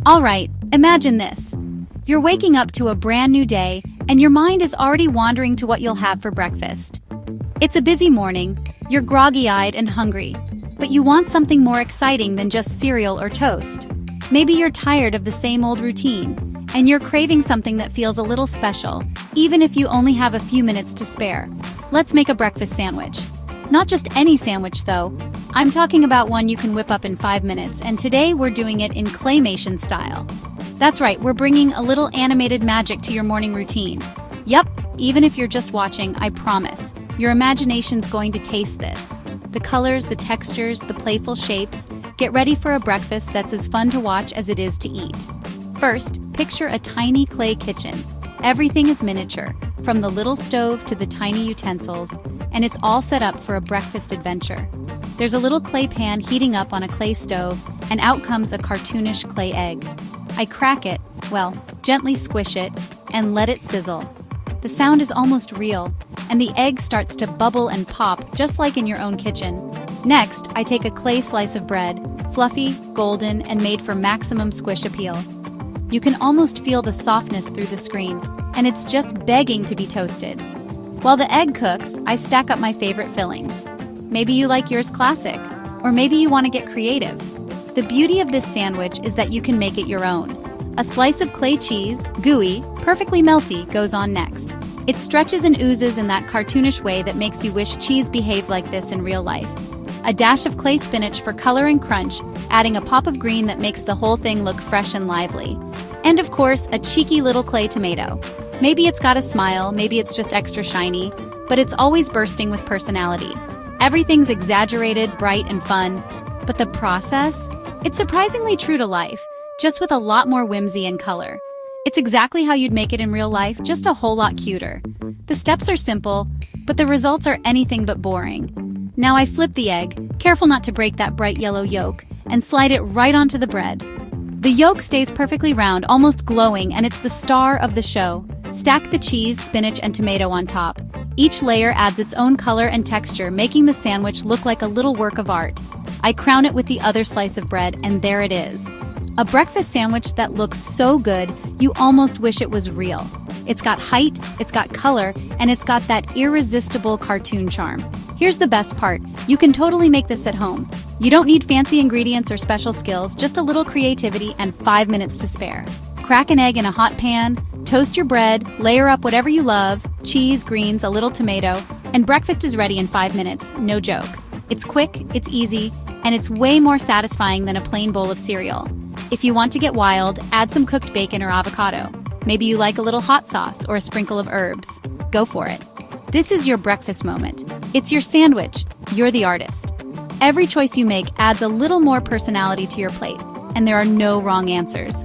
Alright, imagine this. You're waking up to a brand new day, and your mind is already wandering to what you'll have for breakfast. It's a busy morning, you're groggy-eyed and hungry, but you want something more exciting than just cereal or toast. Maybe you're tired of the same old routine, and you're craving something that feels a little special, even if you only have a few minutes to spare. Let's make a breakfast sandwich. Not just any sandwich, though. I'm talking about one you can whip up in 5 minutes, and today we're doing it in claymation style. That's right, we're bringing a little animated magic to your morning routine. Yup, even if you're just watching, I promise, your imagination's going to taste this. The colors, the textures, the playful shapes. Get ready for a breakfast that's as fun to watch as it is to eat. First, picture a tiny clay kitchen. Everything is miniature, from the little stove to the tiny utensils, and it's all set up for a breakfast adventure. There's a little clay pan heating up on a clay stove, and out comes a cartoonish clay egg. I crack it, well, gently squish it, and let it sizzle. The sound is almost real, and the egg starts to bubble and pop just like in your own kitchen. Next, I take a clay slice of bread, fluffy, golden, and made for maximum squish appeal. You can almost feel the softness through the screen, and it's just begging to be toasted. While the egg cooks, I stack up my favorite fillings. Maybe you like yours classic, or maybe you want to get creative. The beauty of this sandwich is that you can make it your own. A slice of clay cheese, gooey, perfectly melty, goes on next. It stretches and oozes in that cartoonish way that makes you wish cheese behaved like this in real life. A dash of clay spinach for color and crunch, adding a pop of green that makes the whole thing look fresh and lively. And of course, a cheeky little clay tomato. Maybe it's got a smile, maybe it's just extra shiny, but it's always bursting with personality. Everything's exaggerated, bright, and fun. But the process? It's surprisingly true to life, just with a lot more whimsy and color. It's exactly how you'd make it in real life, just a whole lot cuter. The steps are simple, but the results are anything but boring. Now I flip the egg, careful not to break that bright yellow yolk, and slide it right onto the bread. The yolk stays perfectly round, almost glowing, and it's the star of the show. Stack the cheese, spinach, and tomato on top. Each layer adds its own color and texture, making the sandwich look like a little work of art. I crown it with the other slice of bread, and there it is. A breakfast sandwich that looks so good, you almost wish it was real. It's got height, it's got color, and it's got that irresistible cartoon charm. Here's the best part, you can totally make this at home. You don't need fancy ingredients or special skills, just a little creativity and 5 minutes to spare. Crack an egg in a hot pan, toast your bread, layer up whatever you love, cheese, greens, a little tomato, and breakfast is ready in 5 minutes, no joke. It's quick, it's easy, and it's way more satisfying than a plain bowl of cereal. If you want to get wild, add some cooked bacon or avocado. Maybe you like a little hot sauce or a sprinkle of herbs. Go for it. This is your breakfast moment. It's your sandwich. You're the artist. Every choice you make adds a little more personality to your plate, and there are no wrong answers.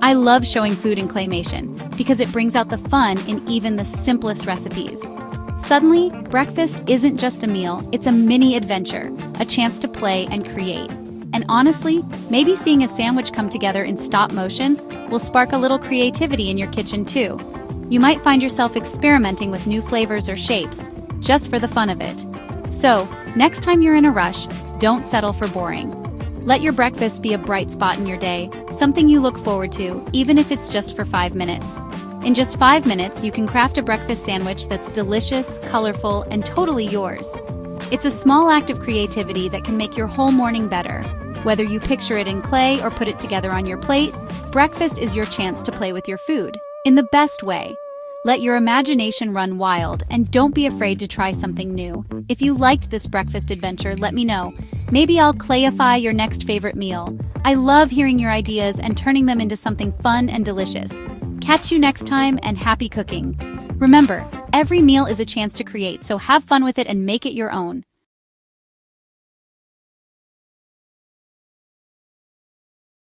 I love showing food in claymation because it brings out the fun in even the simplest recipes. Suddenly, breakfast isn't just a meal, it's a mini adventure, a chance to play and create. And honestly, maybe seeing a sandwich come together in stop motion will spark a little creativity in your kitchen too. You might find yourself experimenting with new flavors or shapes, just for the fun of it. So, next time you're in a rush, don't settle for boring. Let your breakfast be a bright spot in your day, something you look forward to, even if it's just for 5 minutes. In just 5 minutes, you can craft a breakfast sandwich that's delicious, colorful, and totally yours. It's a small act of creativity that can make your whole morning better. Whether you picture it in clay or put it together on your plate, breakfast is your chance to play with your food, in the best way. Let your imagination run wild, and don't be afraid to try something new. If you liked this breakfast adventure, let me know. Maybe I'll clayify your next favorite meal. I love hearing your ideas and turning them into something fun and delicious. Catch you next time, and happy cooking. Remember, every meal is a chance to create, so have fun with it and make it your own.